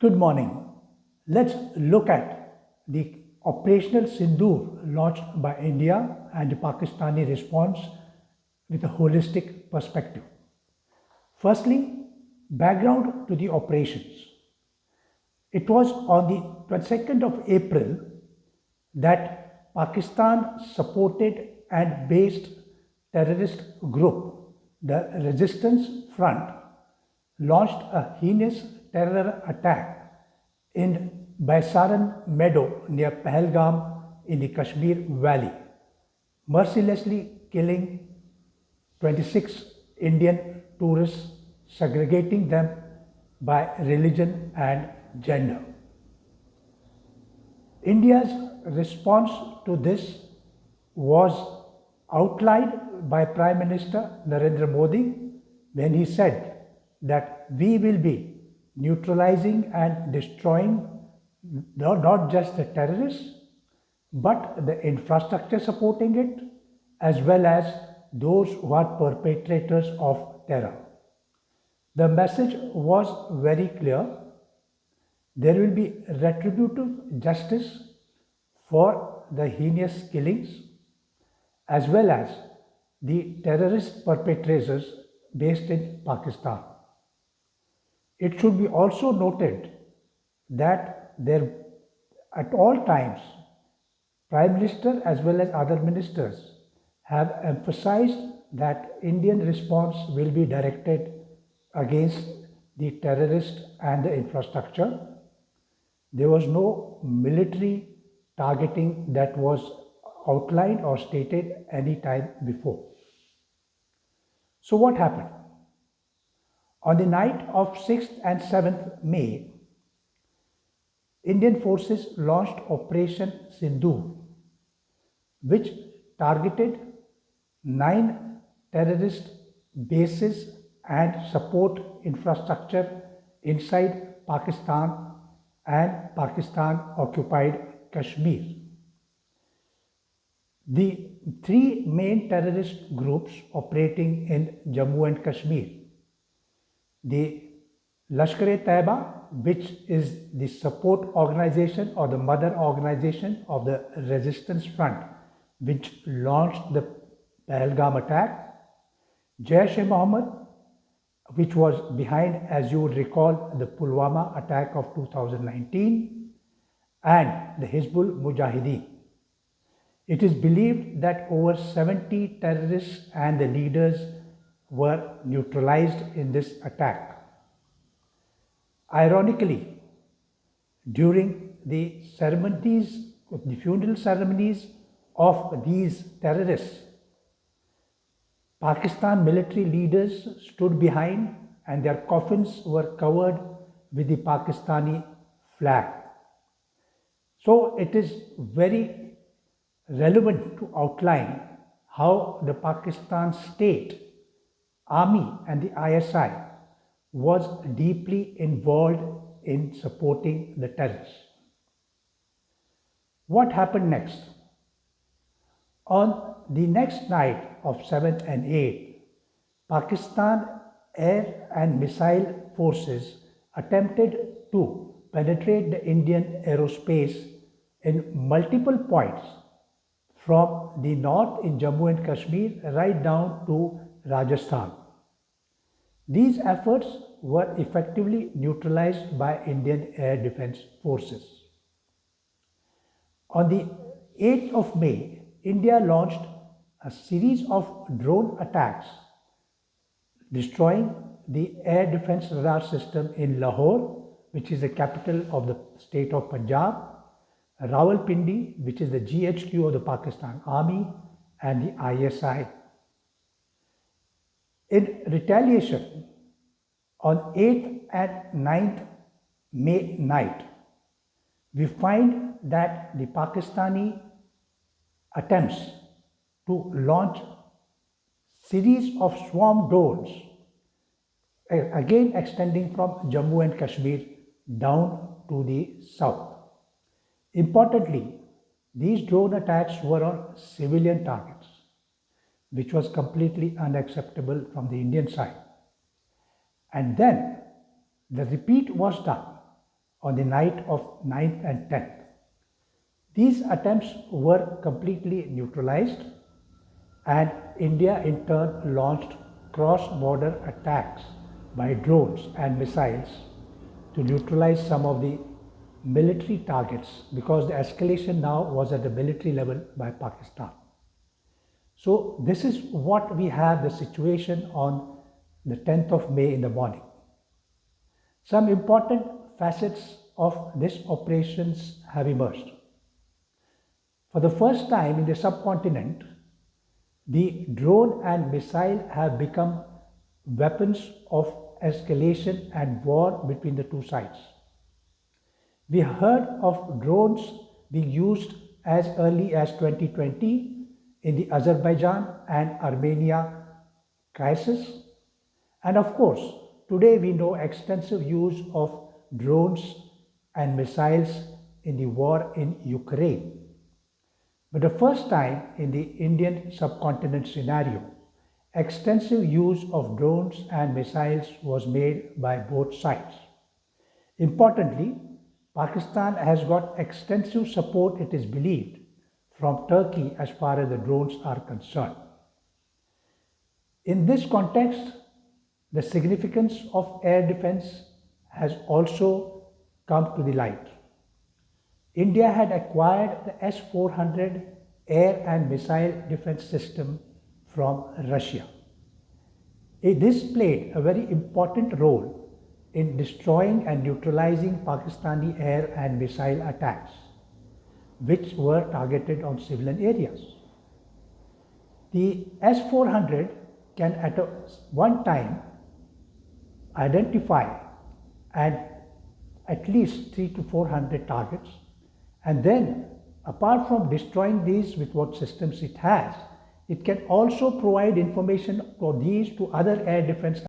Good morning. Let's look at the operational Sindoor launched by India and the Pakistani response with a holistic perspective. Firstly, background to the operations. It was on the 22nd of April that Pakistan supported and based terrorist group, the Resistance Front, launched a heinous terror attack in Baisaran Meadow near Pahalgam in the Kashmir Valley, mercilessly killing 26 Indian tourists, segregating them by religion and gender. India's response to this was outlined by Prime Minister Narendra Modi when he said that we will be neutralizing and destroying not just the terrorists, but the infrastructure supporting it, as well as those who are perpetrators of terror. The message was very clear. There will be retributive justice for the heinous killings, as well as the terrorist perpetrators based in Pakistan. It should be also noted that there, at all times, Prime Minister as well as other ministers have emphasized that Indian response will be directed against the terrorist and the infrastructure. There was no military targeting that was outlined or stated any time before. So what happened? On the night of 6th and 7th May, Indian forces launched Operation Sindoor, which targeted 9 terrorist bases and support infrastructure inside Pakistan and Pakistan-occupied Kashmir. The 3 main terrorist groups operating in Jammu and Kashmir, the Lashkar-e-Taiba, which is the support organization or the mother organization of the Resistance Front, which launched the Pahalgam attack, Jaish-e-Mohammed, which was behind, as you would recall, the Pulwama attack of 2019, and the Hizbul Mujahideen. It is believed that over 70 terrorists and the leaders were neutralized in this attack. Ironically, during the ceremonies, the funeral ceremonies of these terrorists, Pakistan military leaders stood behind and their coffins were covered with the Pakistani flag. So it is very relevant to outline how the Pakistan state, army and the ISI was deeply involved in supporting the terrorists. What happened next? On the next night of 7th and 8th, Pakistan air and missile forces attempted to penetrate the Indian aerospace in multiple points from the north in Jammu and Kashmir right down to Rajasthan. These efforts were effectively neutralized by Indian Air Defence Forces. On the 8th of May, India launched a series of drone attacks, destroying the air defense radar system in Lahore, which is the capital of the state of Punjab, Rawalpindi, which is the GHQ of the Pakistan Army, and the ISI. In retaliation, on 8th and 9th May night, we find that the Pakistani attempts to launch series of swarm drones, again extending from Jammu and Kashmir down to the south. Importantly, these drone attacks were on civilian targets, which was completely unacceptable from the Indian side. And then the repeat was done on the night of 9th and 10th. These attempts were completely neutralized, and India in turn launched cross-border attacks by drones and missiles to neutralize some of the military targets, because the escalation now was at the military level by Pakistan. So this is what we have the situation on the 10th of May in the morning. Some important facets of these operations have emerged. For the first time in the subcontinent, the drone and missile have become weapons of escalation and war between the two sides. We heard of drones being used as early as 2020 in the Azerbaijan and Armenia crisis. And of course, today we know extensive use of drones and missiles in the war in Ukraine. But the first time in the Indian subcontinent scenario, extensive use of drones and missiles was made by both sides. Importantly, Pakistan has got extensive support, it is believed, from Turkey as far as the drones are concerned. In this context, the significance of air defense has also come to the light. India had acquired the S-400 air and missile defense system from Russia. This played a very important role in destroying and neutralizing Pakistani air and missile attacks, which were targeted on civilian areas. The S-400 can at one time identify at least 300 to 400 targets, and then apart from destroying these with what systems it has, it can also provide information for these to other air defense